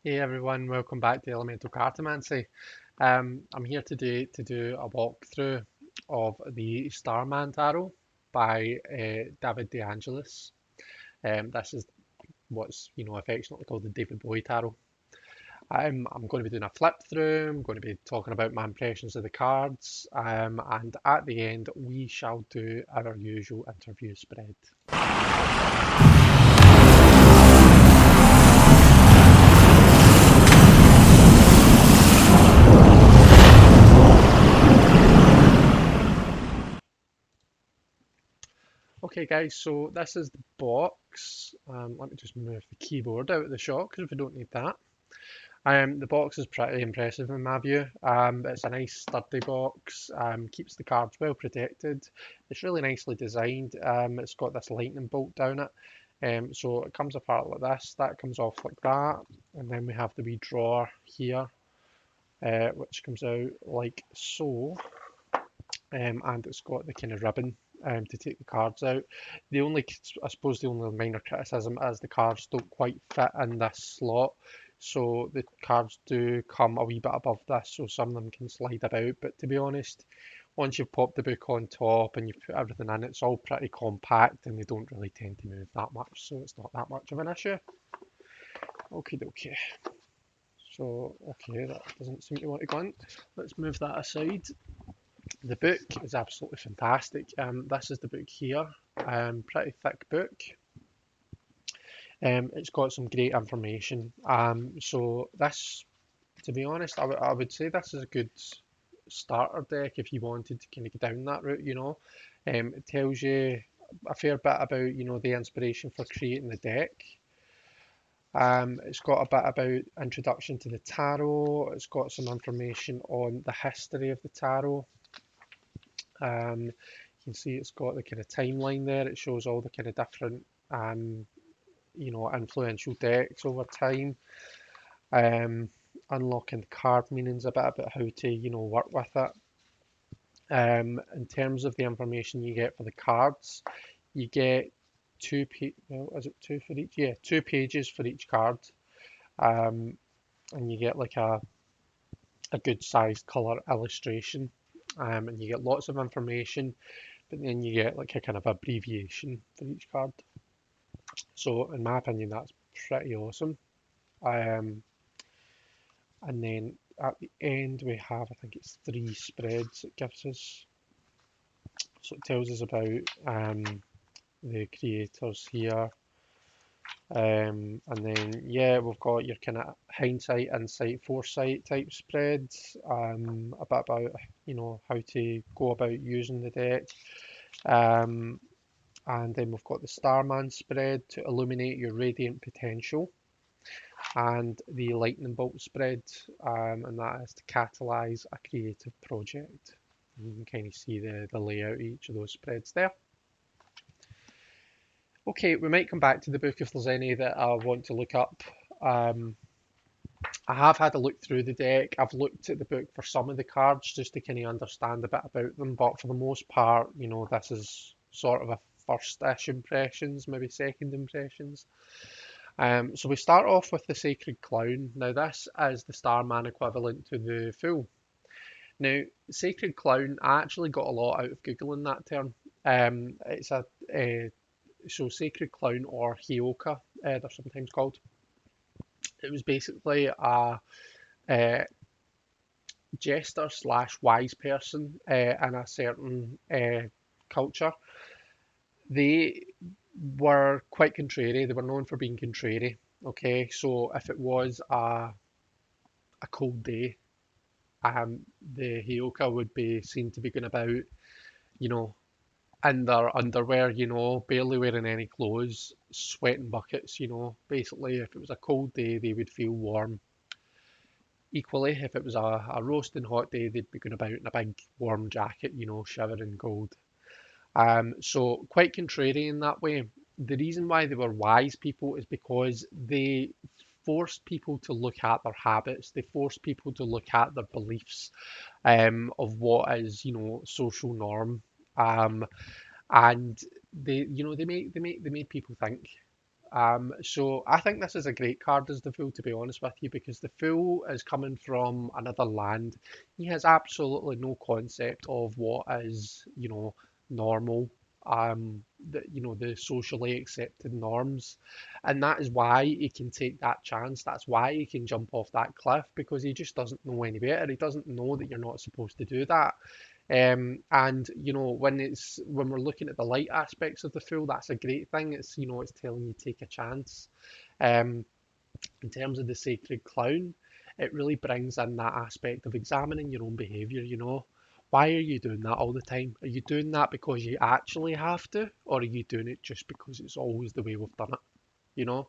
Hey everyone, welcome back to Elemental Cartomancy. I'm here today to do a walkthrough of the Starman Tarot by David De Angelis. This is what's affectionately called the David Bowie Tarot. I'm going to be doing a flip through. I'm going to be talking about my impressions of the cards, and at the end we shall do our usual interview spread. Okay, guys, so this is the box. Let me just move the keyboard out of the shot because we don't need that. The box is pretty impressive in my view. It's a nice sturdy box, keeps the cards well protected. It's really nicely designed. It's got this lightning bolt down it. So it comes apart like this, that comes off like that, and then we have the wee drawer here, which comes out like so. And it's got the kind of ribbon to take the cards out. I suppose, the only minor criticism is the cards don't quite fit in this slot. So the cards do come a wee bit above this, so some of them can slide about. But to be honest, once you've popped the book on top and you've put everything in, it's all pretty compact and they don't really tend to move that much, so it's not that much of an issue. Okay, okay. So, okay, that doesn't seem to want to go in. Let's move that aside. The book is absolutely fantastic. This is the book here, pretty thick book. It's got some great information. So this, to be honest, I would say this is a good starter deck if you wanted to kind of go down that route. It tells you a fair bit about, the inspiration for creating the deck. It's got a bit about introduction to the tarot. It's got some information on the history of the tarot. You can see it's got the kind of timeline there. It shows all the kind of different, um, influential decks over time. Um, Unlocking the card meanings a bit about how to, work with it. In terms of the information you get for the cards, you get well, is it two for each? Yeah, 2 pages for each card. Um, and you get like a good sized color illustration. And you get lots of information, but then you get like a kind of abbreviation for each card. So in my opinion, that's pretty awesome. Um, and then at the end we have, I think it's 3 spreads it gives us. So it tells us about the creators here. And then yeah, we've got your kind of hindsight, insight, foresight type spreads. A bit about how to go about using the deck. Um, and then we've got the Starman spread to illuminate your radiant potential, and the lightning bolt spread, and that is to catalyze a creative project. And you can kind of see the layout of each of those spreads there. Okay, we might come back to the book if there's any that I want to look up. Um, I have had a look through the deck. I've looked at the book for some of the cards just to kind of understand a bit about them, but for the most part, this is sort of a first-ish impressions, maybe second impressions. So we start off with the Sacred Clown. Now this is the Starman equivalent to the Fool. Now, Sacred Clown, I actually got a lot out of Googling that term. It's so Sacred Clown, or Hioka, they're sometimes called. It was basically a jester slash wise person in a certain culture. They were quite contrary. They were known for being contrary. Okay, so if it was a cold day, the Hioka would be seen to be going about, you know, in their underwear, barely wearing any clothes, sweating buckets, Basically, if it was a cold day, they would feel warm. Equally, if it was a roasting hot day, they'd be going about in a big warm jacket, shivering cold. So quite contrary in that way. The reason why they were wise people is because they forced people to look at their habits. They forced people to look at their beliefs, of what is, social norm. And they made people think. So I think this is a great card as the Fool, to be honest with you, because the Fool is coming from another land. He has absolutely no concept of what is, normal, the socially accepted norms, and that is why he can take that chance. That's why he can jump off that cliff because he just doesn't know any better. He doesn't know that you're not supposed to do that. And when we're looking at the light aspects of the Fool, that's a great thing. It's telling you take a chance. Um, in terms of the Sacred Clown, it really brings in that aspect of examining your own behaviour. Why are you doing that all the time? Are you doing that because you actually have to, or are you doing it just because it's always the way we've done it? You know?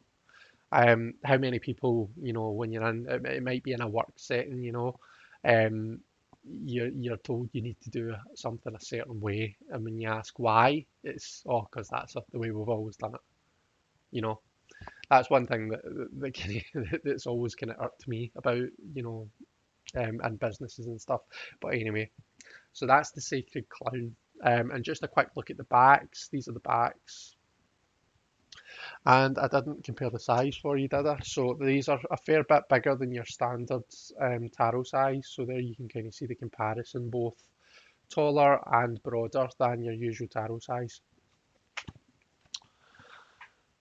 How many people, when you're in, it might be in a work setting, um, you're told you need to do something a certain way, and when you ask why, it's because that's the way we've always done it. You know, that's one thing that that's always kind of irked me about, in businesses and stuff. But anyway, so that's the Sacred Clown. And just a quick look at the backs. These are the backs. And I didn't compare the size for you, did I? So these are a fair bit bigger than your standard tarot size. So there you can kind of see the comparison, both taller and broader than your usual tarot size.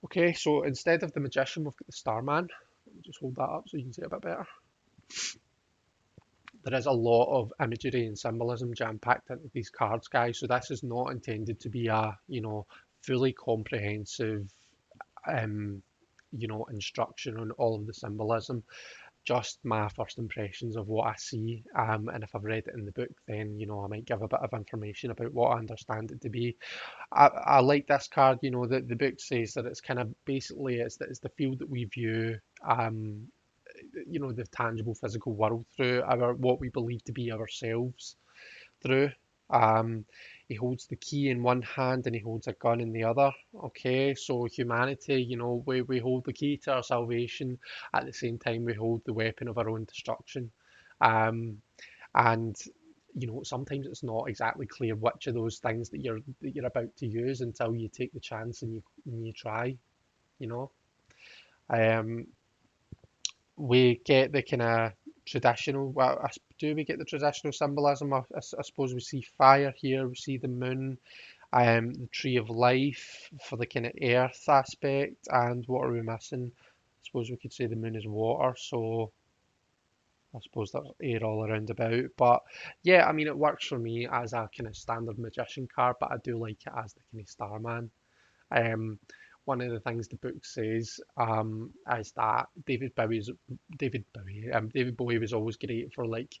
Okay, so instead of the Magician, we've got the Starman. Let me just hold that up so you can see it a bit better. There is a lot of imagery and symbolism jam-packed into these cards, guys. So this is not intended to be a, fully comprehensive instruction on all of the symbolism, just my first impressions of what I see. And if I've read it in the book, then, I might give a bit of information about what I understand it to be. I like this card, the book says that it's kind of basically it's the field that we view, the tangible physical world through what we believe to be ourselves through. Um, he holds the key in one hand and he holds a gun in the other. Okay, so humanity, we hold the key to our salvation. At the same time, we hold the weapon of our own destruction. Um, and sometimes it's not exactly clear which of those things that you're about to use until you take the chance and you try. You know. Um, we get the kind of traditional, well, do we get the traditional symbolism? I suppose we see fire here, we see the moon, the tree of life for the kind of earth aspect, and what are we missing? I suppose we could say the moon is water, so I suppose that's air all around about. But yeah, I mean, it works for me as a kind of standard magician card, but I do like it as the kind of Starman. Um, One of the things the book says is that David Bowie was always great for like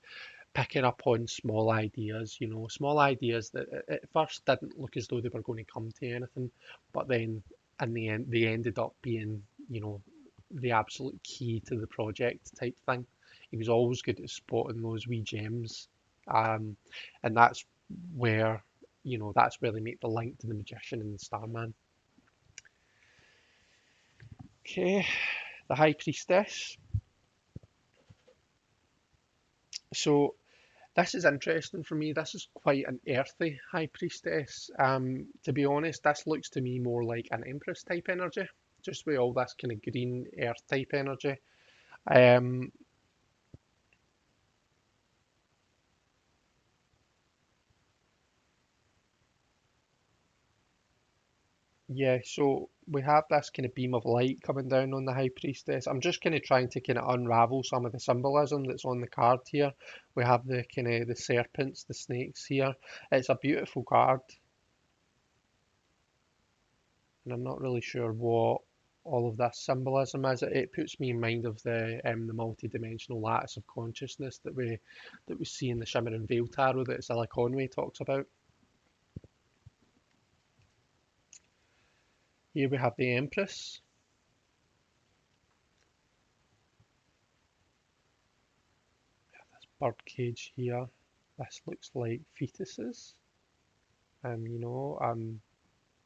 picking up on small ideas, small ideas that at first didn't look as though they were going to come to anything, but then in the end they ended up being, the absolute key to the project type thing. He was always good at spotting those wee gems, and where, that's where they make the link to the magician and the Starman. Okay, the High Priestess. So this is interesting for me. This is quite an earthy High Priestess. To be honest, this looks to me more like an Empress type energy, just with all this kind of green earth type energy. Um, yeah, so we have this kind of beam of light coming down on the High Priestess. I'm just kind of trying to kind of unravel some of the symbolism that's on the card here. We have the kind of the serpents, the snakes here. It's a beautiful card, and I'm not really sure what all of this symbolism is. It puts me in mind of the multi-dimensional lattice of consciousness that we see in the Shimmer and Veil tarot that Zilla Conway talks about. Here we have the Empress. This bird cage here. This looks like fetuses.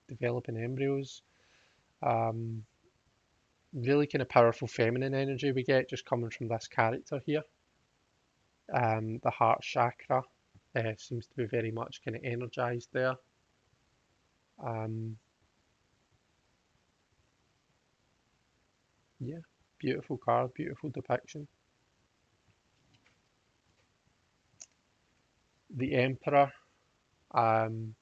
Developing embryos. Um, Really kind of powerful feminine energy we get just coming from this character here. The heart chakra seems to be very much kind of energized there. Um, Yeah, beautiful card, beautiful depiction. The Emperor, um,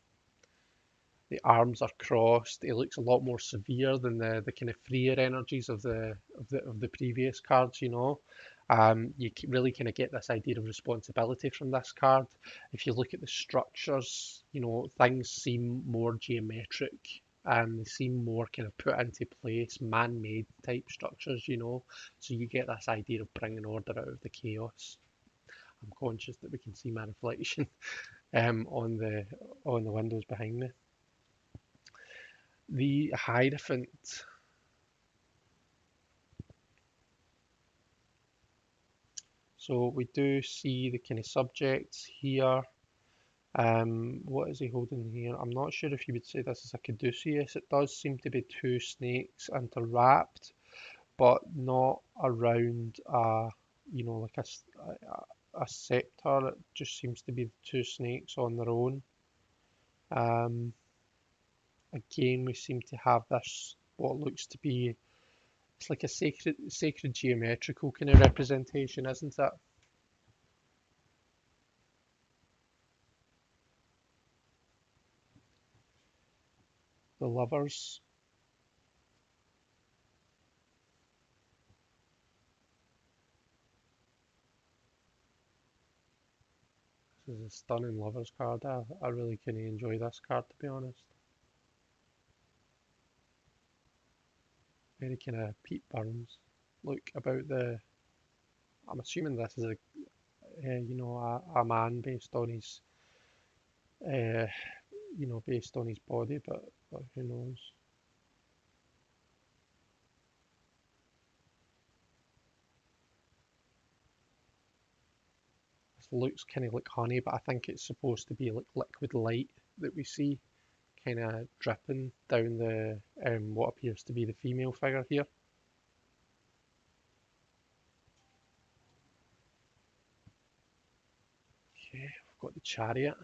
the arms are crossed. He looks a lot more severe than the kind of freer energies of the previous cards. You really kind of get this idea of responsibility from this card. If you look at the structures, things seem more geometric. They seem more kind of put into place, man-made type structures. So you get this idea of bringing order out of the chaos. I'm conscious that we can see my reflection on the windows behind me. The Hierophant. So we do see the kind of subjects here. What is he holding here? I'm not sure if you would say this is a caduceus. It does seem to be two snakes interwrapped, but not around like a scepter. It just seems to be two snakes on their own. Again, we seem to have this what looks to be, it's like a sacred geometrical kind of representation, isn't it? The lovers. This is a stunning lovers card. I really kind of enjoy this card, to be honest. Very kind of Pete Burns look about the. I'm assuming this is a man uh, based on his body, but who knows? This looks kind of like honey, but I think it's supposed to be like liquid light that we see kind of dripping down the what appears to be the female figure here. Okay, we've got the chariot.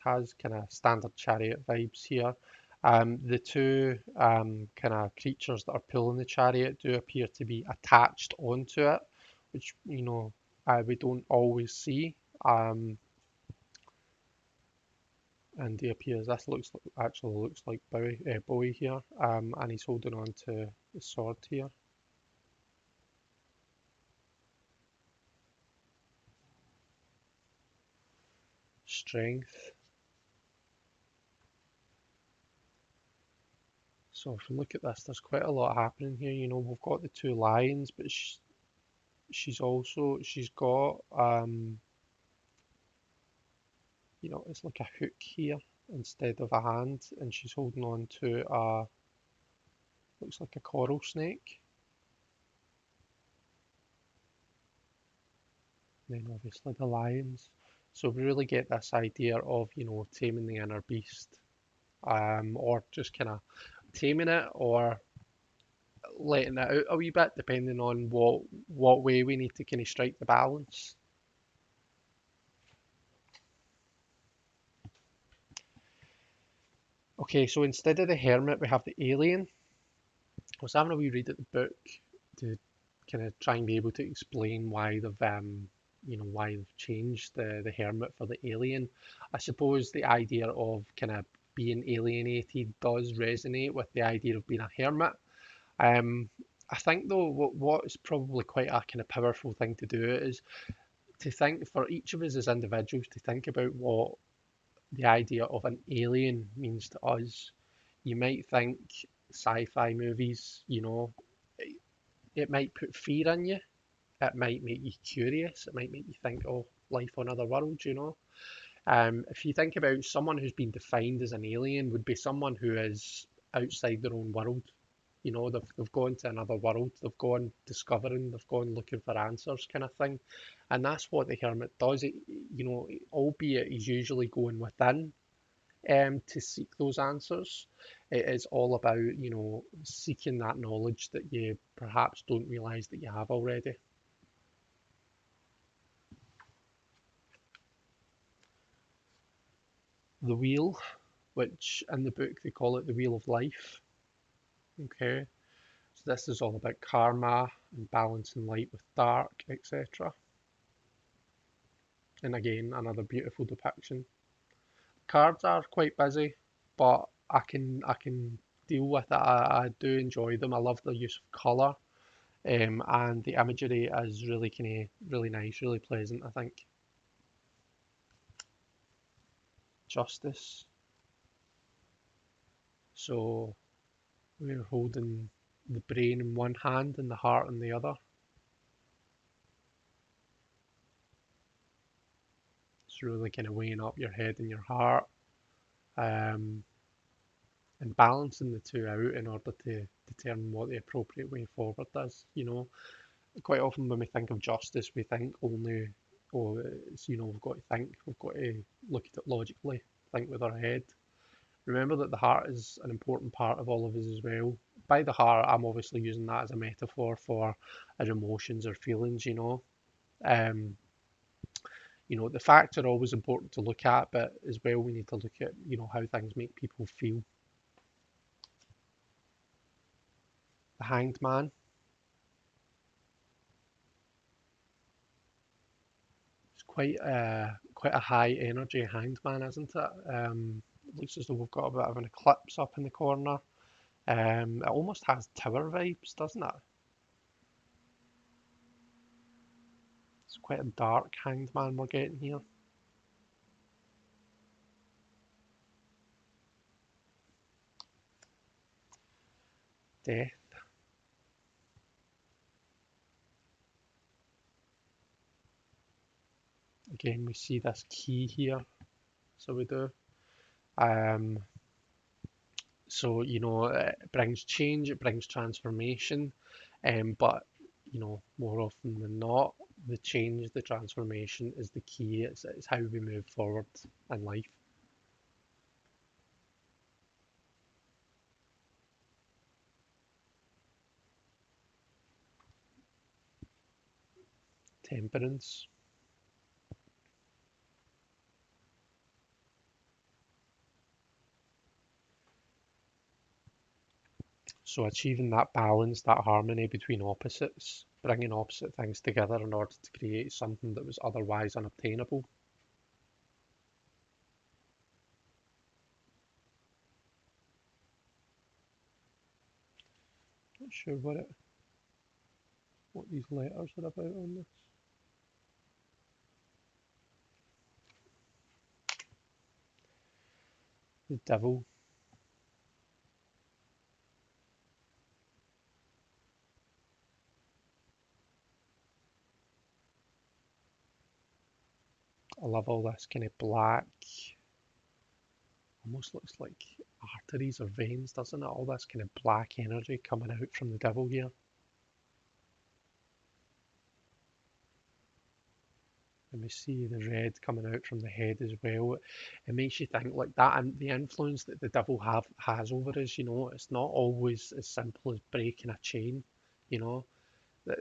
Has kind of standard chariot vibes here. The two kind of creatures that are pulling the chariot do appear to be attached onto it, which we don't always see. And he appears. This actually looks like Bowie here, and he's holding on to the sword here. Strength. So if we look at this, there's quite a lot happening here. We've got the two lions, but she's got it's like a hook here instead of a hand, and she's holding on to looks like a coral snake. And then obviously the lions. So we really get this idea of, taming the inner beast, or just kind of taming it or letting it out a wee bit, depending on what way we need to kind of strike the balance. Okay, so instead of the hermit, we have the alien. I was having a wee read at the book to kind of try and be able to explain why they've changed the hermit for the alien. I suppose the idea of kind of being alienated does resonate with the idea of being a hermit. Um, I think though what is probably quite a kind of powerful thing to do is to think for each of us as individuals to think about what the idea of an alien means to us. You might think sci-fi movies, it might put fear in you. It might make you curious. It might make you think, oh, life on other worlds. If you think about someone who's been defined as an alien, would be someone who is outside their own world. They've gone to another world. They've gone discovering. They've gone looking for answers, kind of thing. And that's what the hermit does. Albeit he's usually going within to seek those answers. It is all about, seeking that knowledge that you perhaps don't realize that you have already. the wheel, which in the book they call it the wheel of life. Okay, so this is all about karma and balancing light with dark, etc. And again, another beautiful depiction. Cards are quite busy, but I can deal with it. I do enjoy them. I love the use of colour, and the imagery is really kind of really nice, really pleasant. I think justice. So we're holding the brain in one hand and the heart in the other. It's really kind of weighing up your head and your heart, um, and balancing the two out in order to determine what the appropriate way forward is. Quite often when we think of justice, we think only, oh, we've got to think, we've got to look at it logically, think with our head. Remember that the heart is an important part of all of us as well. By the heart, I'm obviously using that as a metaphor for our emotions or feelings. Um, the facts are always important to look at, but as well we need to look at, how things make people feel. The Hanged Man. It's quite a high energy Hanged Man, isn't it? It looks as though we've got a bit of an eclipse up in the corner. It almost has tower vibes, doesn't it? It's quite a dark Hanged Man we're getting here. Death. Again, we see this key here, so we do. Um, so, it brings change, it brings transformation, but, more often than not, the change, the transformation is the key. It's how we move forward in life. Temperance. So achieving that balance, that harmony between opposites, bringing opposite things together in order to create something that was otherwise unobtainable. Not sure what these letters are about on this. The devil. I love all this kind of black, almost looks like arteries or veins, doesn't it? All this kind of black energy coming out from the devil here. And we see the red coming out from the head as well. It makes you think like that, and the influence that the devil has over us. It's not always as simple as breaking a chain. You know that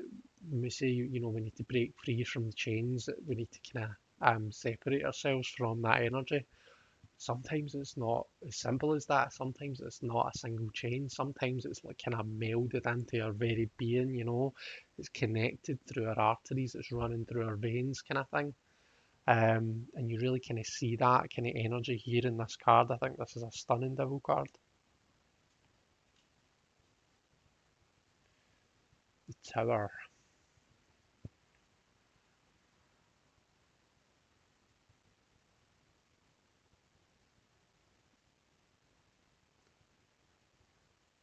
when we say we need to break free from the chains, that we need to kind of separate ourselves from that energy. Sometimes it's not as simple as that. Sometimes it's not a single chain. Sometimes it's like kind of melded into our very being. It's connected through our arteries, it's running through our veins, kind of thing. And you really kind of see that kind of energy here in this card. I think this is a stunning devil card. The Tower.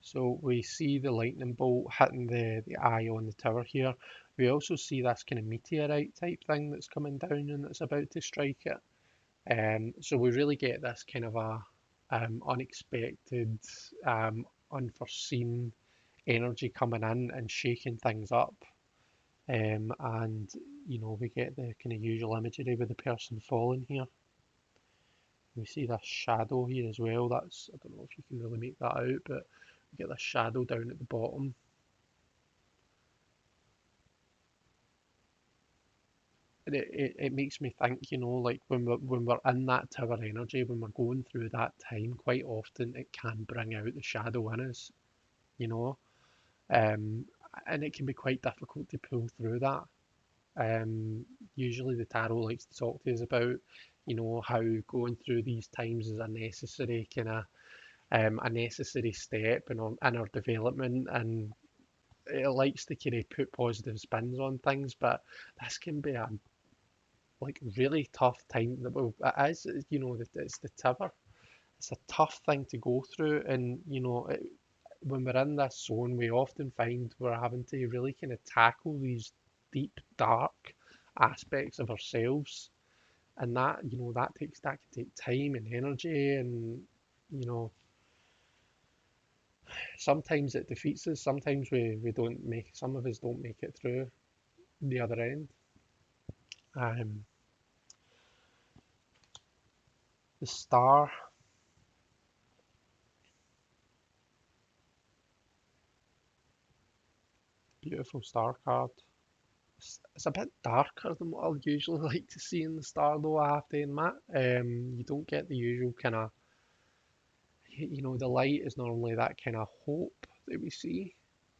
So we see the lightning bolt hitting the eye on the tower here. We also see this kind of meteorite type thing that's coming down and it's about to strike it. So we really get this kind of a unexpected, unforeseen energy coming in and shaking things up. And we get the kind of usual imagery with the person falling here. We see this shadow here as well. I don't know if you can really make that out, but we get this shadow down at the bottom. And it makes me think, like when we're in that tower energy, when we're going through that time, quite often it can bring out the shadow in us, you know, um, and it can be quite difficult to pull through that. Usually the tarot likes to talk to us about, how going through these times is a necessary kind of a necessary step in our development, and it likes to kind of put positive spins on things, but this can be a like really tough time. Well, it is, it's the tower. It's a tough thing to go through, and when we're in this zone, we often find we're having to really kind of tackle these deep, dark aspects of ourselves, and that can take time and energy, and you know sometimes it defeats us. Sometimes we don't make some of us don't make it through the other end. Um, the star, beautiful star card. It's a bit darker than what I'd usually like to see in the star, though, I have to admit. You don't get the usual kind of, the light is normally that kind of hope that we see.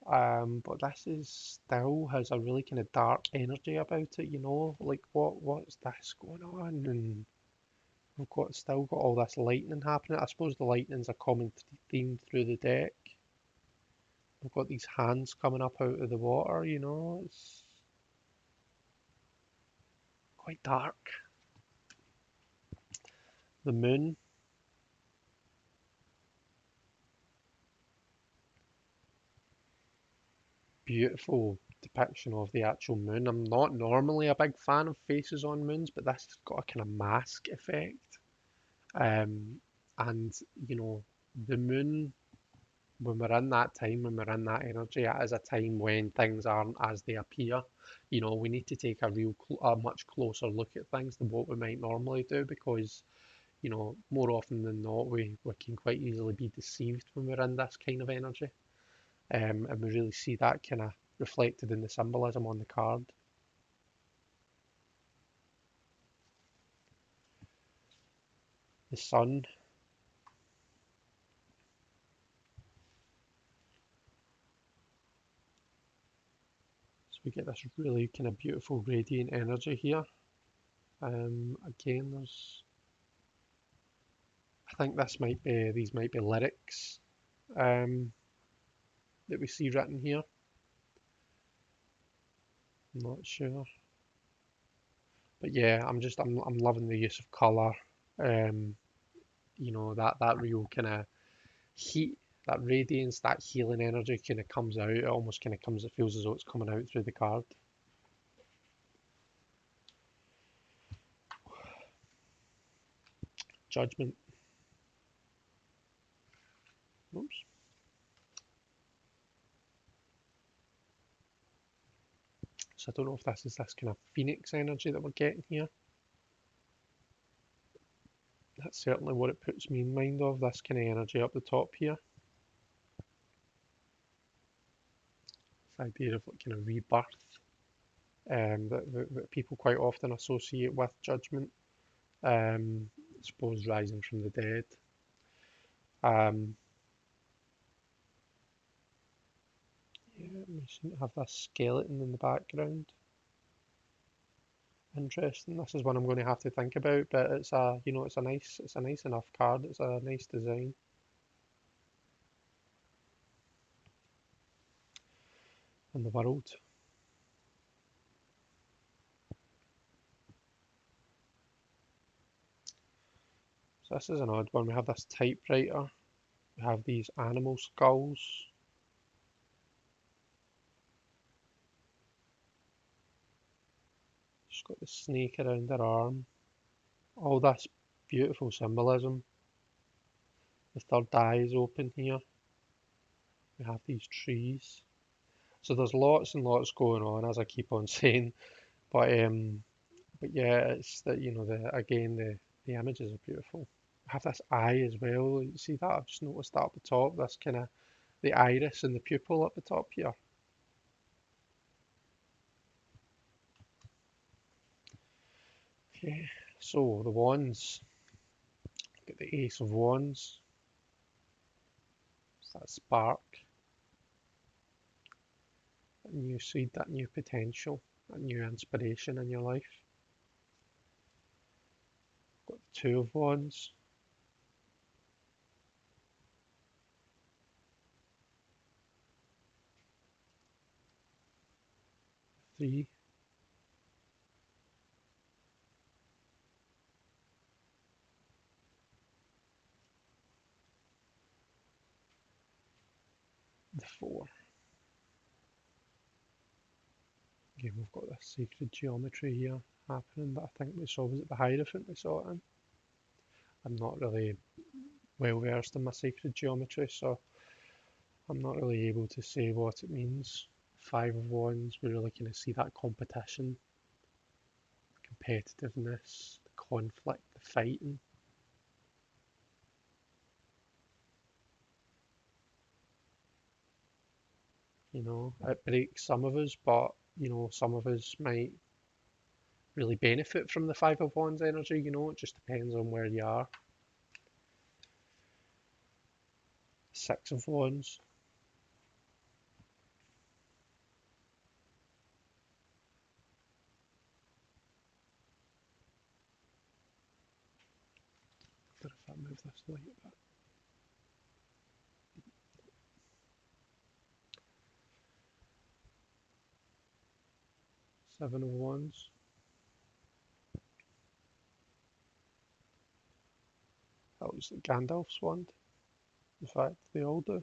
But this is still has a really kind of dark energy about it, like what's this going on? And we've still got all this lightning happening. I suppose the lightning's a common theme through the deck. We've got these hands coming up out of the water, it's quite dark. The moon, beautiful depiction of the actual moon. I'm not normally a big fan of faces on moons, but this has got a kind of mask effect. And the moon, when we're in that time, when we're in that energy, it is a time when things aren't as they appear. We need to take a much closer look at things than what we might normally do, because more often than not, we can quite easily be deceived when we're in this kind of energy. And we really see that kind of reflected in the symbolism on the card. The sun, so we get this really kind of beautiful radiant energy here. Again, I think these might be lyrics um, that we see written here. I'm not sure, but yeah, I'm loving the use of color. Um, that real kind of heat, that radiance, that healing energy kind of comes out. It almost kind of comes. It feels as though it's coming out through the card. Judgment. Oops. So I don't know if this is this kind of phoenix energy that we're getting here. That's certainly what it puts me in mind of. This kind of energy up the top here. This idea of like kind of rebirth. That people quite often associate with judgment. I suppose rising from the dead. Um, yeah, we seem to have this skeleton in the background. Interesting. This is one I'm going to have to think about, but it's a nice enough card. It's a nice design. And the world. So this is an odd one. We have this typewriter. We have these animal skulls. She's got the snake around her arm. All this beautiful symbolism. The third eye is open here. We have these trees. So there's lots and lots going on, as I keep on saying. But but yeah, it's that the images are beautiful. I have this eye as well. You see that? I've just noticed that up the top. This kind of the iris and the pupil at the top here. Okay, so the wands. Get the Ace of Wands. It's that spark, that new seed, that new potential, that new inspiration in your life. Got the Two of Wands. Three. The Four. Again, we've got this sacred geometry here happening that I think we saw. Was it the Hierophant we saw it in? I'm not really well versed in my sacred geometry, so I'm not really able to say what it means. Five of Wands, we really kind of see that competition, competitiveness, the conflict, the fighting. You know, it breaks some of us, but you know, some of us might really benefit from the Five of Wands energy. You know, it just depends on where you are. Six of Wands. If I move this light a bit. Seven of Wands. That looks like Gandalf's wand. In fact, they all do.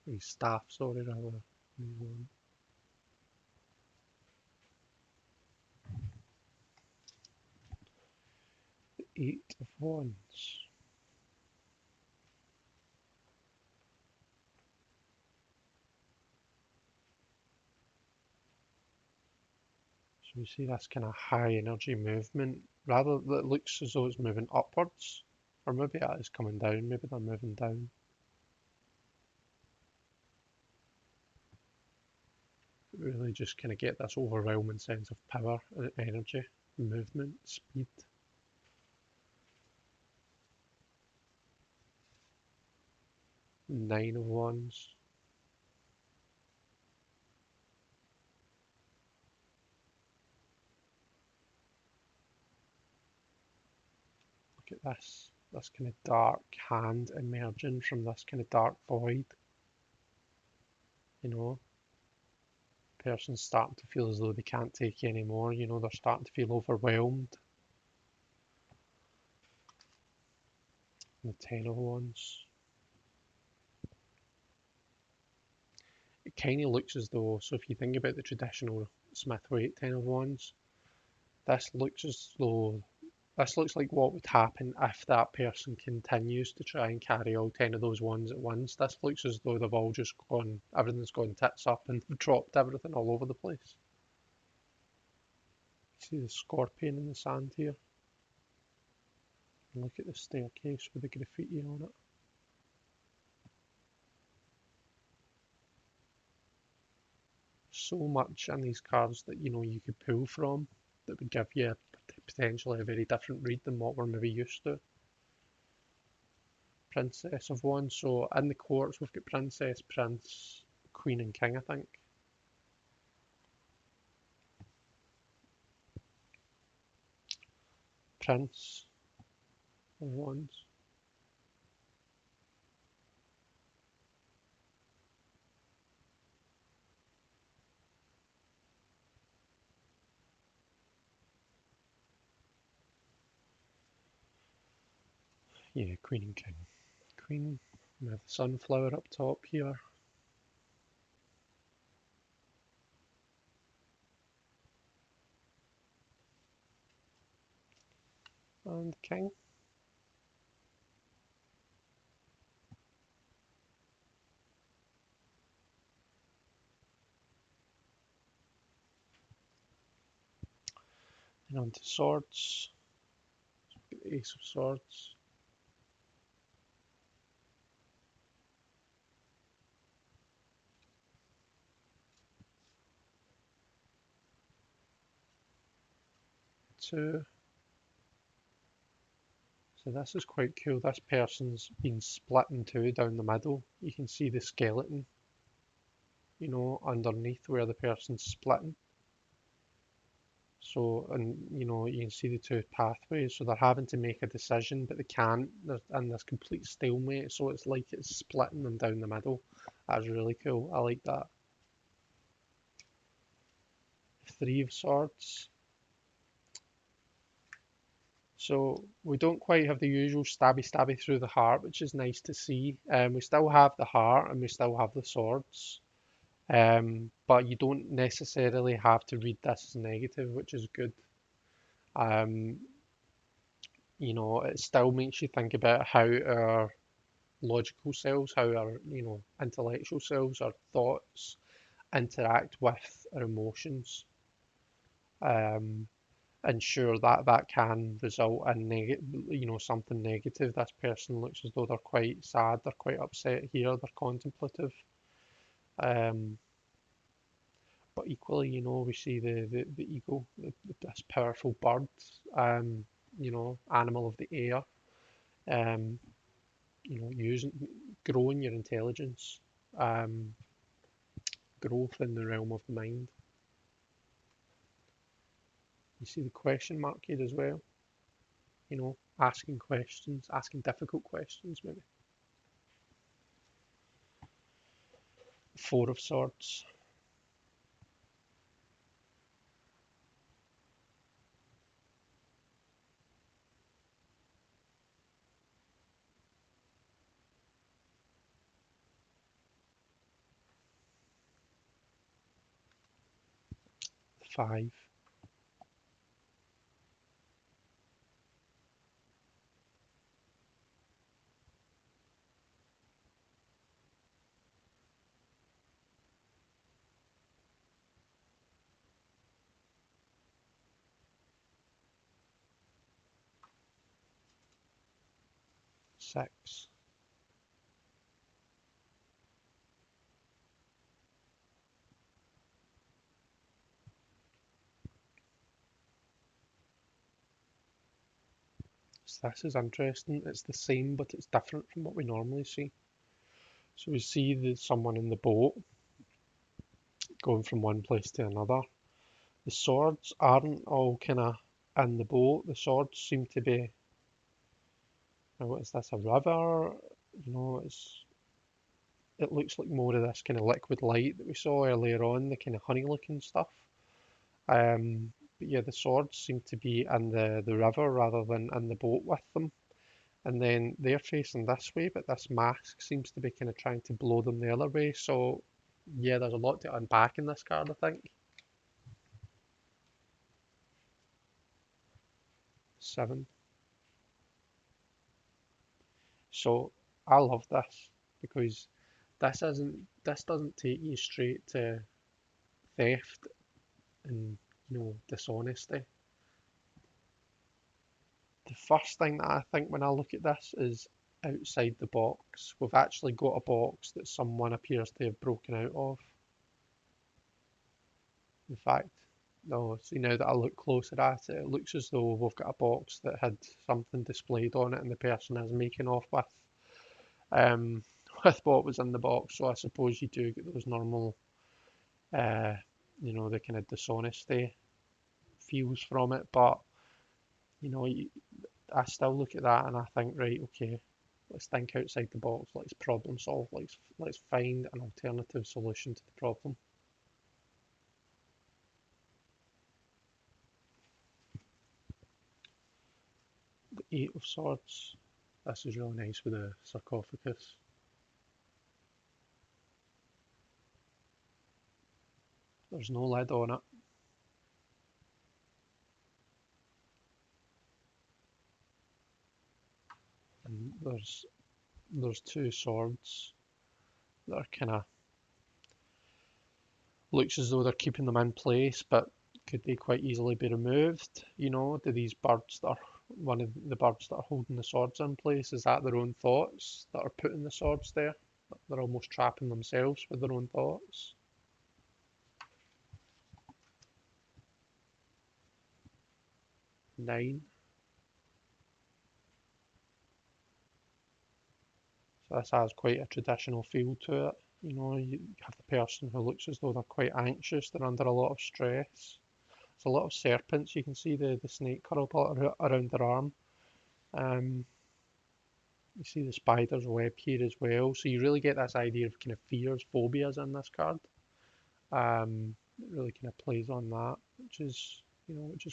His staff, sorry, rather. The Eight of Wands. So we see this kind of high energy movement. Rather, it looks as though it's moving upwards. Or maybe it is coming down. Maybe they're moving down. Really just kind of get this overwhelming sense of power, energy, movement, speed. Nine of Wands. Look at this kind of dark hand emerging from this kind of dark void. You know, person's starting to feel as though they can't take any more. You know, they're starting to feel overwhelmed. And the Ten of Wands. It kind of looks as though, so if you think about the traditional Smith-Waite Ten of Wands, this looks as though this looks like what would happen if that person continues to try and carry all 10 of those wands at once. This looks as though they've all just gone, everything's gone tits up and they've dropped everything all over the place. See the scorpion in the sand here? And look at the staircase with the graffiti on it. So much in these cards that you know you could pull from that would give you potentially a very different read than what we're maybe used to. Princess of Wands. So in the courts we've got Princess, Prince, Queen and King, I think. Prince of Wands. Yeah, Queen and King. Queen with the sunflower up top here. And King. And on to Swords. Ace of Swords. two. So this is quite cool. This person's been split in two down the middle. You can see the skeleton, underneath where the person's splitting. So, and you can see the two pathways. So they're having to make a decision, but they can't. They're in this complete stalemate. So it's like it's splitting them down the middle. That's really cool. I like that. Three of Swords. So we don't quite have the usual stabby through the heart, which is nice to see. We still have the heart and we still have the swords. But you don't necessarily have to read this as negative, which is good. Um, it still makes you think about how our logical selves, how our, intellectual selves, our thoughts interact with our emotions. Um, and sure, that can result in something negative. This person looks as though they're quite sad, they're quite upset here, they're contemplative. Um, but equally, we see the eagle, this powerful bird, um, animal of the air, um, using growing your intelligence, um, growth in the realm of the mind. You see the question mark here as well, asking questions, asking difficult questions maybe. Four of Swords. Five. Six. So this is interesting. It's the same, but it's different from what we normally see. So we see someone in the boat going from one place to another. The swords aren't all kind of in the boat. The swords seem to be, what is this, a river? It looks like more of this kind of liquid light that we saw earlier on, the kind of honey looking stuff. But yeah, the swords seem to be in the river rather than in the boat with them. And then they're facing this way, but this mask seems to be kind of trying to blow them the other way. So yeah, there's a lot to unpack in this card, I think. Seven. So I love this because this doesn't take you straight to theft and dishonesty. The first thing that I think when I look at this is outside the box. We've actually got a box that someone appears to have broken out of. In fact, no, see now that I look closer at it, it looks as though we've got a box that had something displayed on it and the person is making off um, with what was in the box. So I suppose you do get those normal, uh, the kind of dishonesty feels from it. But, I still look at that and I think, right, okay, let's think outside the box, let's problem solve, let's find an alternative solution to the problem. The Eight of Swords. This is really nice with the sarcophagus. There's no lid on it. And there's two swords that are kind of looks as though they're keeping them in place, but could they quite easily be removed? Do these birds that are one of the birds that are holding the swords in place, is that their own thoughts that are putting the swords there? They're almost trapping themselves with their own thoughts. 9. So this has quite a traditional feel to it. You know, you have the person who looks as though they're quite anxious, they're under a lot of stress. There's a lot of serpents. You can see the snake curled around their arm. Um, you see the spider's web here as well. So you really get this idea of kind of fears, phobias in this card. It really kind of plays on that, which is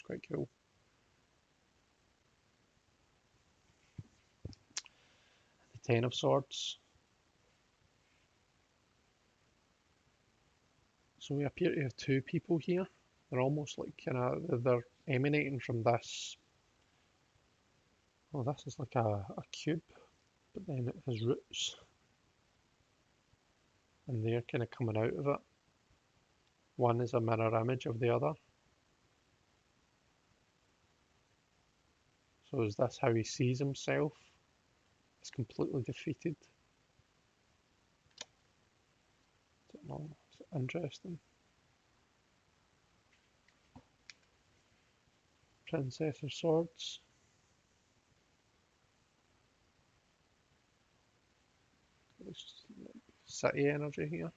quite cool. The Ten of Swords. So we appear to have two people here. They're almost like they're emanating from this. Oh, this is like a cube, but then it has roots, and they're kind of coming out of it. One is a mirror image of the other. So is this how he sees himself? He's completely defeated. Don't know. It's interesting. Princess of Swords. City energy here.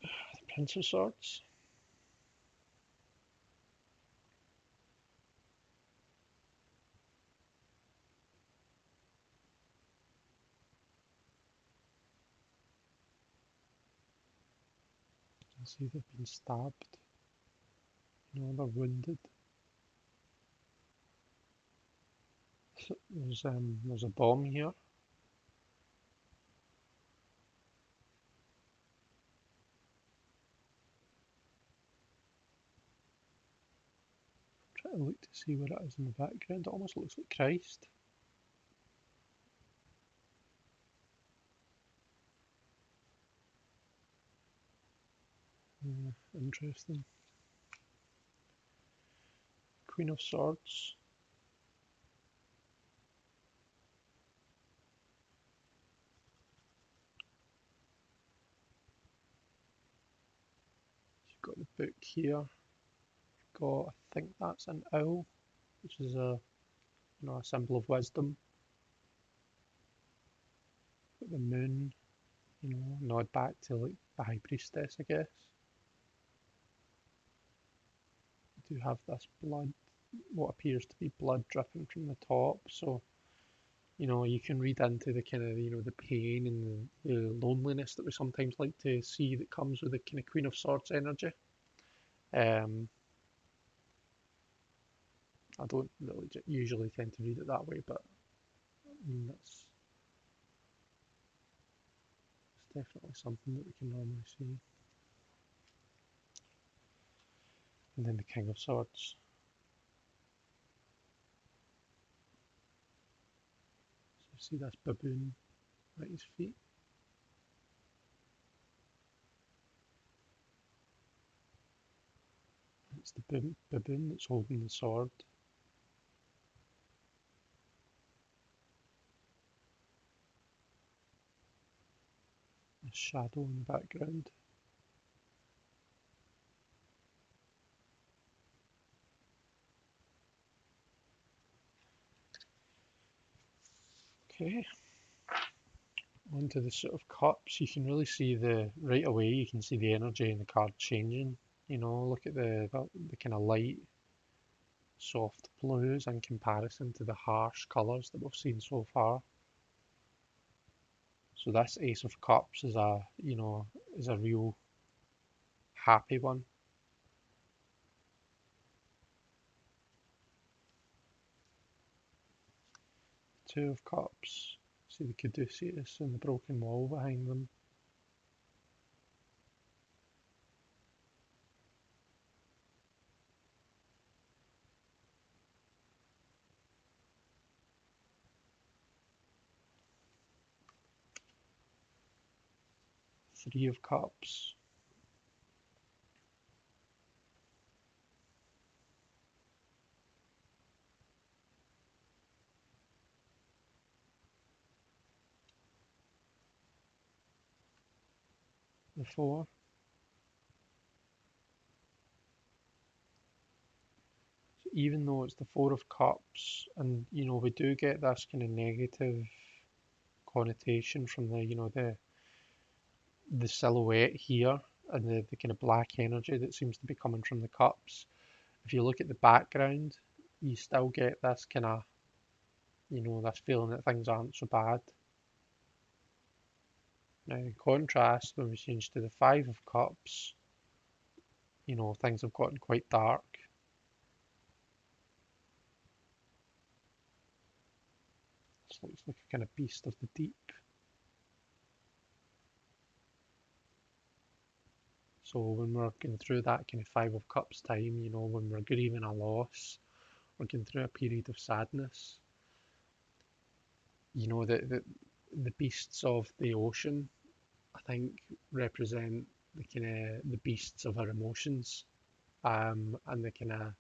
The Prince of Swords. You see they've been stabbed. You know, they're wounded. So there's a bomb here. Try to look to see what it is in the background. It almost looks like Christ. Interesting. Queen of Swords. You've got the book here. Got, I think that's an owl, which is a symbol of wisdom. Got the moon, nod back to like the high priestess, I guess. We do have this blood, what appears to be blood dripping from the top. So, you can read into the kind of, the pain and the loneliness that we sometimes like to see that comes with the kind of Queen of Swords energy. I don't really usually tend to read it that way, but I mean, it's definitely something that we can normally see. And then the King of Swords. So see this baboon at his feet. It's the baboon that's holding the sword. A shadow in the background. Okay. Onto the sort of cups. You can really see right away, you can see the energy in the card changing. Look at the kind of light, soft blues in comparison to the harsh colours that we've seen so far. So this Ace of Cups is a real happy one. Two of Cups. See the caduceus and the broken wall behind them. Three of Cups. the four. So even though it's the four of cups, and we do get this kind of negative connotation from the silhouette here and the kind of black energy that seems to be coming from the cups. If you look at the background, you still get this kind of, this feeling that things aren't so bad. Now, in contrast, when we change to the Five of Cups, things have gotten quite dark. This looks like a kind of beast of the deep. So when we're going through that kind of Five of Cups time, when we're grieving a loss, we're going through a period of sadness, the beasts of the ocean, I think, represent the beasts of our emotions, and the kind of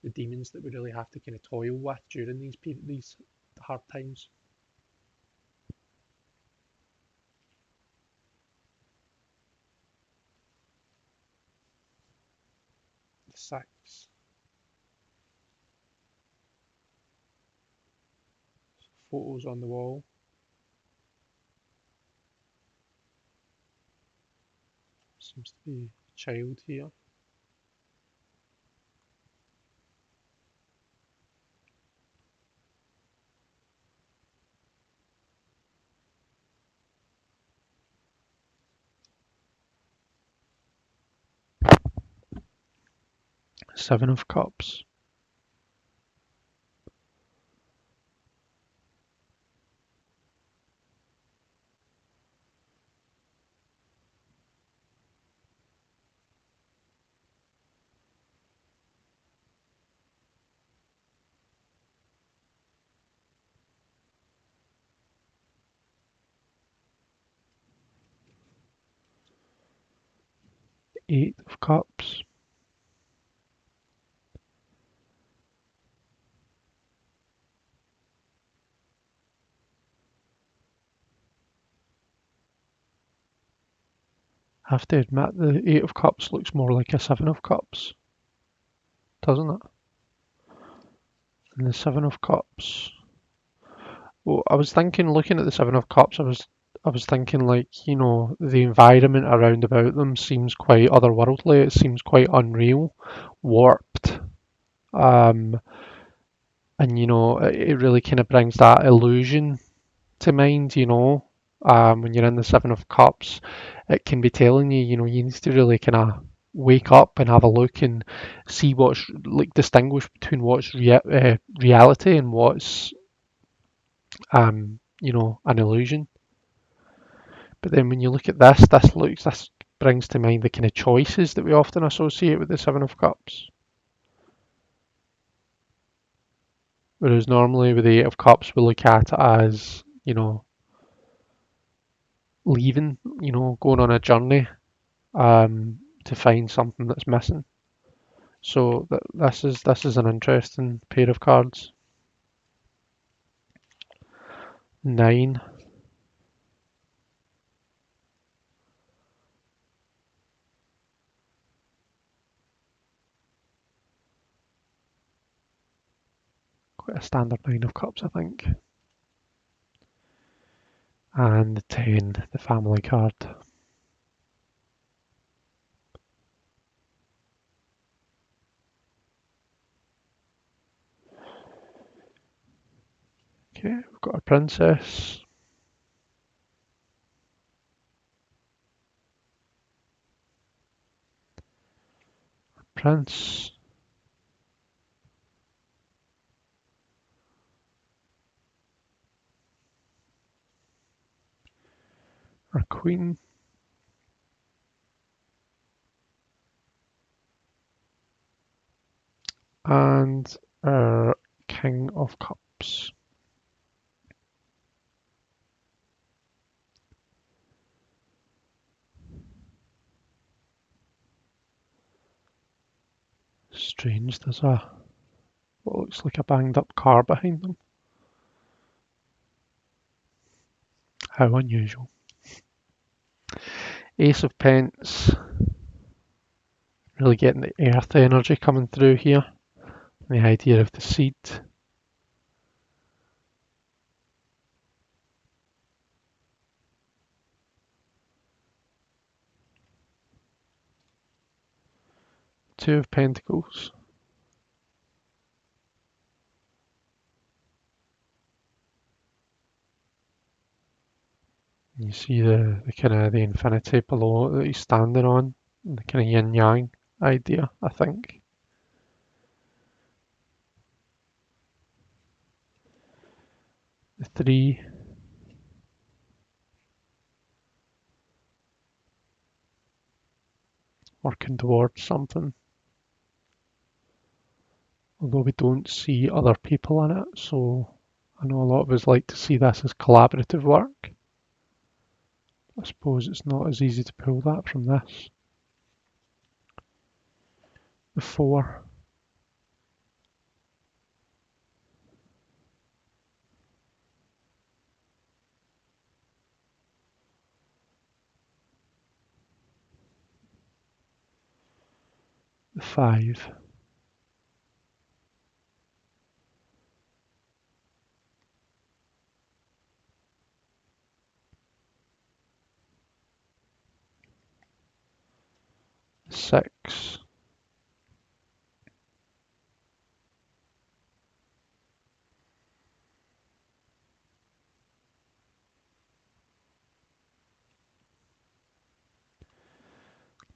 the demons that we really have to kind of toil with during these hard times. The Six, photos on the wall, seems to be a child here. Seven of Cups, Eight of Cups, I have to admit the Eight of Cups looks more like a Seven of Cups, doesn't it? And the Seven of Cups. Well, I was thinking, looking at the Seven of Cups, I was thinking like, the environment around about them seems quite otherworldly. It seems quite unreal, warped. Um, and it really kind of brings that illusion to mind, when you're in the Seven of Cups, it can be telling you, you need to really kind of wake up and have a look and see what's like distinguish between what's reality and what's an illusion. But then when you look at this brings to mind the kind of choices that we often associate with the Seven of Cups. Whereas normally with the Eight of Cups we look at it as, leaving, going on a journey, to find something that's missing. So this is an interesting pair of cards. Nine, quite a standard Nine of Cups, I think. And the 10, the family card. Okay, we've got a princess, prince, our queen, and our king of cups. Strange, there's what looks like a banged up car behind them. How unusual. Ace of Pence, really getting the earth energy coming through here. The idea of the seed. Two of Pentacles. You see the kind of the infinity below that he's standing on, the kind of yin yang idea, I think. The three. Working towards something. Although we don't see other people in it, so I know a lot of us like to see this as collaborative work. I suppose it's not as easy to pull that from this. The four. The five. The six.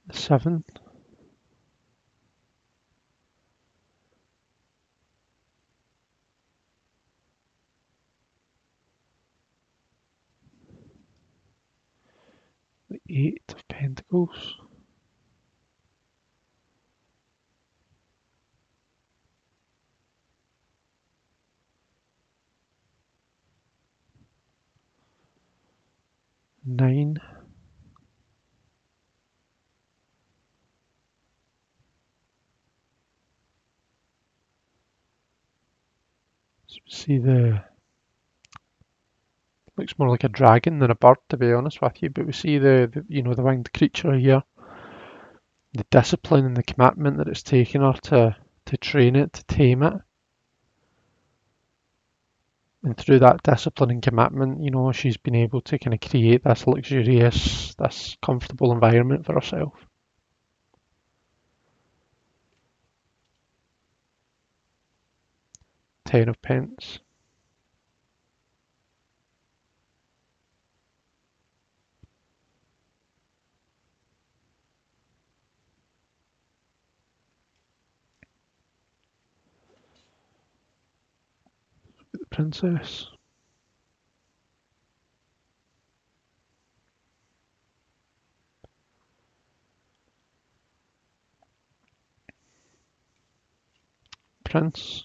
The seven. The eight of Pentacles. Nine. So we see the, looks more like a dragon than a bird, to be honest with you, but we see the the winged creature here, the discipline and the commitment that it's taken her to train it, to tame it. And through that discipline and commitment, she's been able to kind of create this luxurious, this comfortable environment for herself. Ten of Pence. The Princess. Prince.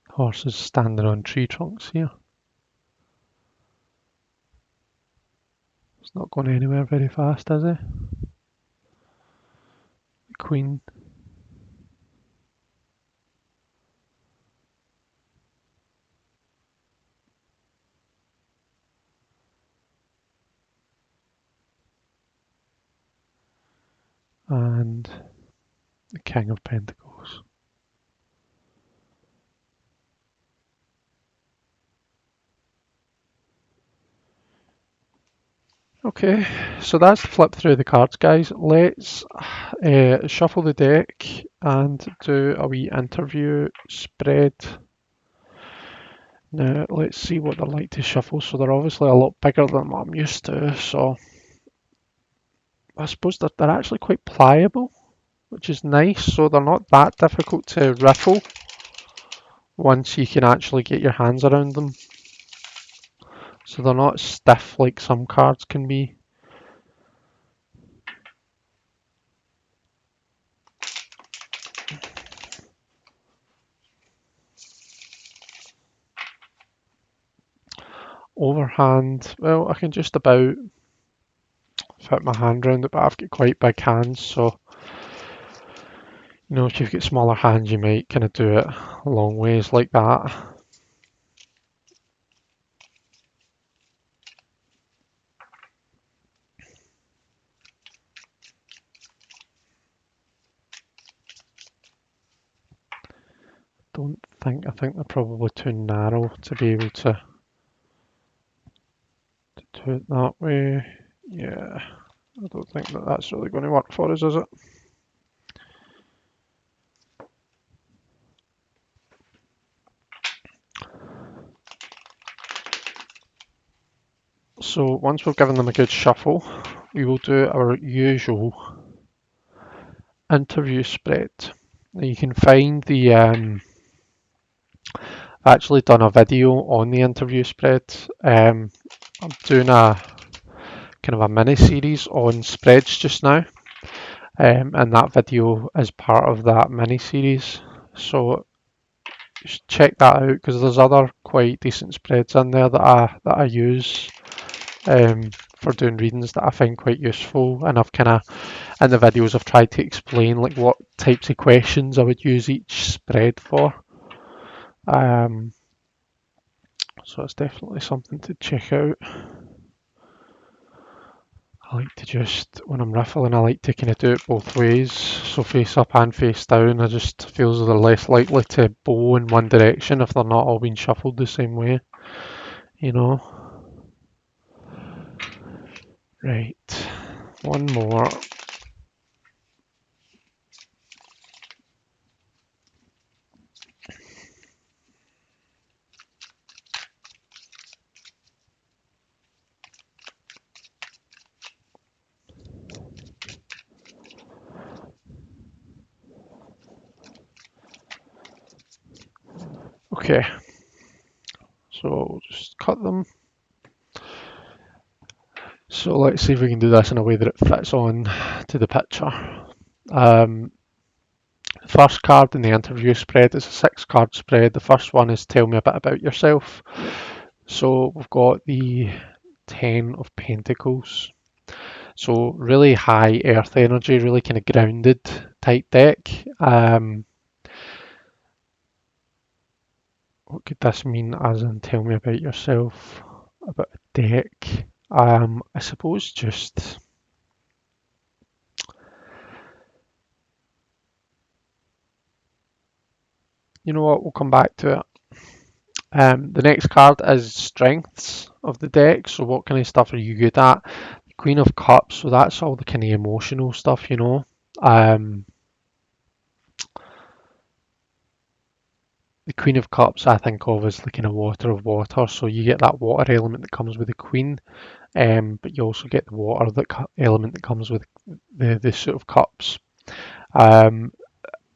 Horse is standing on tree trunks here. It's not going anywhere very fast, is it? The Queen. And the King of Pentacles. Okay, so that's the flip through the cards, guys. Let's shuffle the deck and do a wee interview spread. Now, let's see what they're like to shuffle. So they're obviously a lot bigger than what I'm used to, so I suppose they're actually quite pliable, which is nice. So they're not that difficult to riffle once you can actually get your hands around them. So they're not stiff like some cards can be. Overhand, well, I can just about fit my hand around it, but I've got quite big hands, so You know, if you've got smaller hands, you might kind of do it long ways like that. I think they're probably too narrow to be able to do it that way. Yeah, I don't think that that's really going to work for us, is it? So once we've given them a good shuffle, we will do our usual interview spread. Now you can find I've actually done a video on the interview spread. I'm doing a kind of a mini series on spreads just now, and that video is part of that mini series. So just check that out because there's other quite decent spreads in there that I use for doing readings that I find quite useful. And I've kind of in the videos I've tried to explain like what types of questions I would use each spread for. So it's definitely something to check out. I like to just, when I'm riffling, I like to kind of do it both ways. So face up and face down. I just feel as they're less likely to bow in one direction if they're not all being shuffled the same way, you know. Right, one more. Okay, so we'll just cut them. So let's see if we can do this in a way that it fits on to the picture. The first card in the interview spread is a 6 card spread. The first one is tell me a bit about yourself. So we've got the 10 of Pentacles. So really high earth energy, really kind of grounded type deck. What could this mean as in tell me about yourself, about a deck? I suppose just, you know what, we'll come back to it. The next card is strengths of the deck. So what kind of stuff are you good at? Queen of Cups, so that's all the kind of emotional stuff, you know. The Queen of Cups I think of as the kind of water of water, so you get that water element that comes with the Queen, but you also get the water element that comes with the Suit of Cups. Um,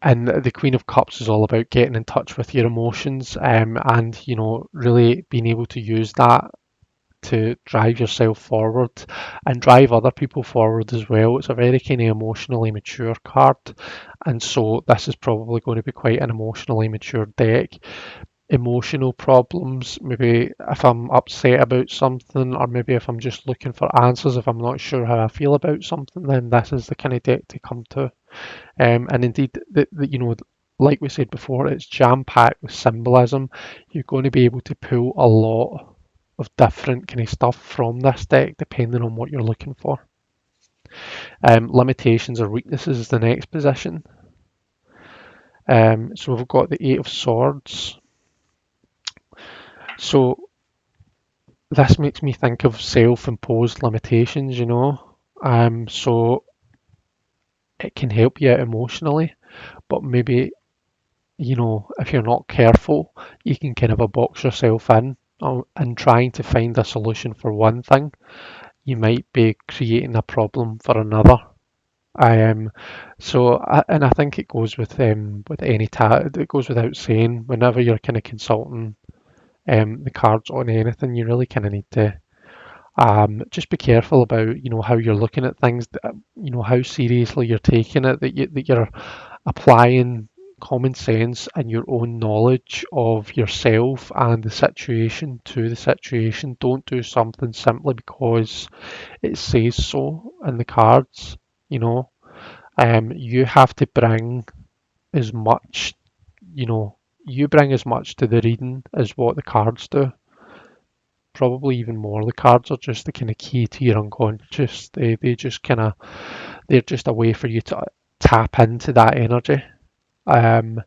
and the Queen of Cups is all about getting in touch with your emotions, and you know really being able to use that to drive yourself forward and drive other people forward as well. It's a very kind of emotionally mature card, and so this is probably going to be quite an emotionally mature deck. Emotional problems, maybe if I'm upset about something, or maybe if I'm just looking for answers, if I'm not sure how I feel about something, then this is the kind of deck to come to. And indeed, you know, like we said before, it's jam packed with symbolism. You're going to be able to pull a lot of different kind of stuff from this deck depending on what you're looking for. Limitations or weaknesses is the next position. So we've got the Eight of Swords. So this makes me think of self-imposed limitations, you know. So it can help you out emotionally, but maybe, you know, if you're not careful, you can kind of a box yourself in and trying to find a solution for one thing, you might be creating a problem for another. Um, and I think it goes with any it goes without saying. Whenever you're kind of consulting the cards on anything, you really kind of need to just be careful about you know how you're looking at things, you know how seriously you're taking it, that you're applying common sense and your own knowledge of yourself and the situation to the situation. Don't do something simply because it says so in the cards. You know, you have to bring as much, you bring as much to the reading as what the cards do. Probably even more. The cards are just the kind of key to your unconscious. They just kind of, they're just a way for you to tap into that energy. Um,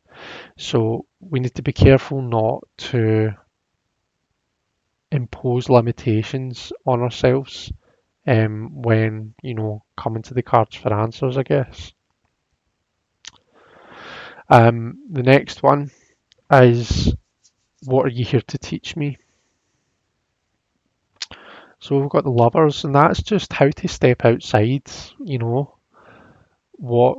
so we need to be careful not to impose limitations on ourselves when, coming to the cards for answers, I guess. The next one is, what are you here to teach me? So we've got the lovers, and that's just how to step outside, what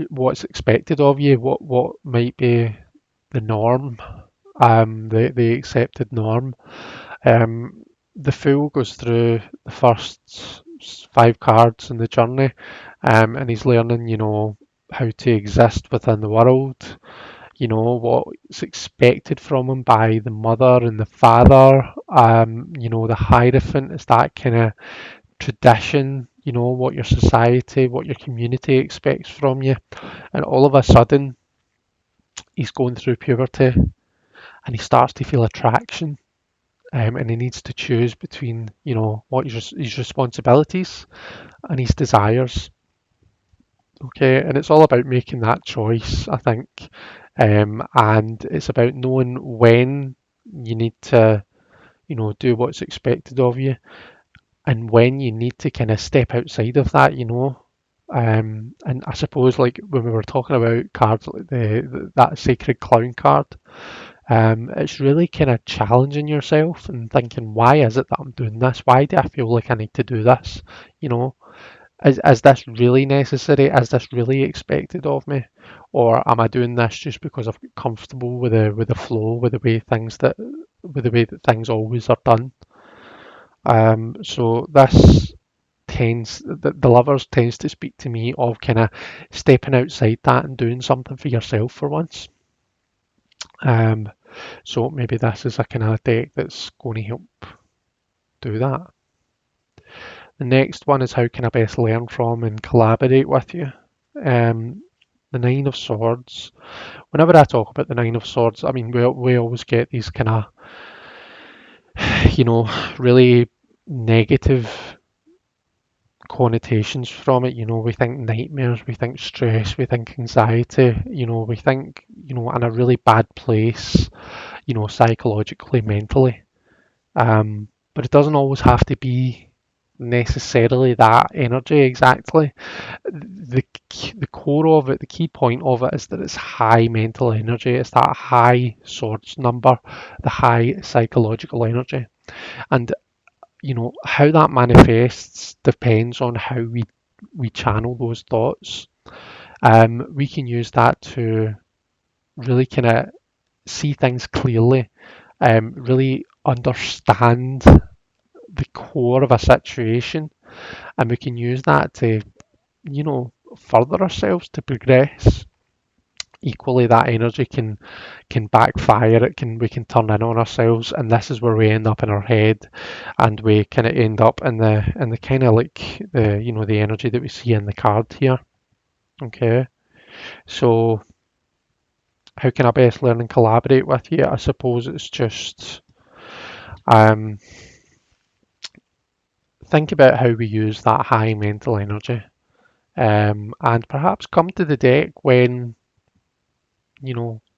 what's expected of you, what might be the norm, the accepted norm. Um, the Fool goes through the first 5 cards in the journey, and he's learning, how to exist within the world, what's expected from him by the mother and the father. The Hierophant is that kind of tradition, what your society, what your community expects from you. And all of a sudden, he's going through puberty and he starts to feel attraction. And he needs to choose between, what his responsibilities and his desires. Okay, and it's all about making that choice, I think. And it's about knowing when you need to, do what's expected of you, and when you need to kind of step outside of that, and I suppose, like when we were talking about cards like that sacred clown card, it's really kind of challenging yourself and thinking, why is it that I'm doing this? Why do I feel like I need to do this? You know, is this really necessary? Is this really expected of me? Or am I doing this just because I've got comfortable with the flow, with the way that things always are done? So this the lovers tends to speak to me of kind of stepping outside that and doing something for yourself for once. Um, so maybe this is a kind of deck that's going to help do that. The next one is, how can I best learn from and collaborate with you? The Nine of Swords. Whenever I talk about the Nine of Swords, I mean, we always get these kind of, really negative connotations from it. We think nightmares, we think stress, we think anxiety, we think, in a really bad place, psychologically, mentally. But it doesn't always have to be necessarily that energy exactly. The core of it, the key point of it, is that it's high mental energy. It's that high swords number, the high psychological energy. And how that manifests depends on how we channel those thoughts. We can use that to really kind of see things clearly, really understand the core of a situation, and we can use that to, further ourselves, to progress. Equally, that energy can backfire. We can turn in on ourselves, and this is where we end up in our head, and we kind of end up in the kind of like the energy that we see in the card here. Okay, so how can I best learn and collaborate with you? I suppose it's just um, think about how we use that high mental energy, and perhaps come to the deck when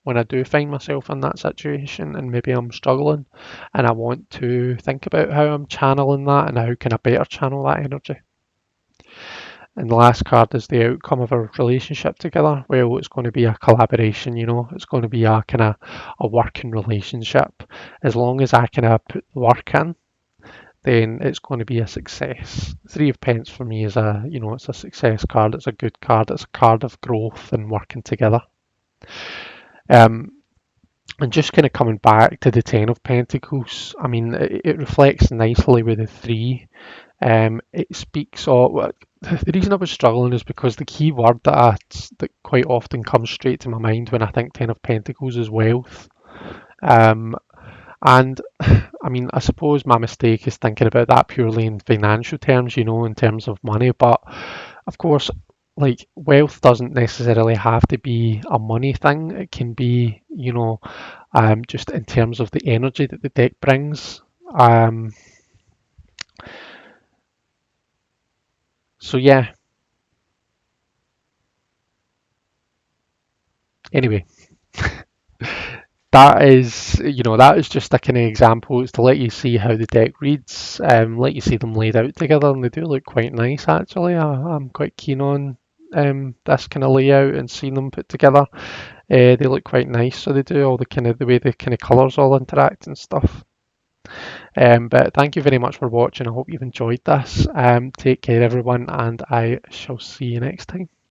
I do find myself in that situation and maybe I'm struggling and I want to think about how I'm channeling that and how can I better channel that energy. And the last card is the outcome of a relationship together. Well, it's going to be a collaboration, it's going to be a kind of a working relationship. As long as I kind of put the work in, then it's going to be a success. Three of Pence for me is it's a success card. It's a good card. It's a card of growth and working together. Um, and just kind of coming back to the Ten of Pentacles, I mean, it reflects nicely with the three. It speaks of, well, the reason I was struggling is because the key word that quite often comes straight to my mind when I think Ten of Pentacles is wealth. And I mean, I suppose my mistake is thinking about that purely in financial terms, in terms of money. But of course, like wealth doesn't necessarily have to be a money thing. It can be, just in terms of the energy that the deck brings. Um, so yeah. Anyway, that is just a kind of example. It's to let you see how the deck reads, let you see them laid out together, and they do look quite nice actually. I'm quite keen on this kind of layout and seeing them put together. They look quite nice, so they do all the way the kind of colours all interact and stuff. But thank you very much for watching. I hope you've enjoyed this. Take care, everyone, and I shall see you next time.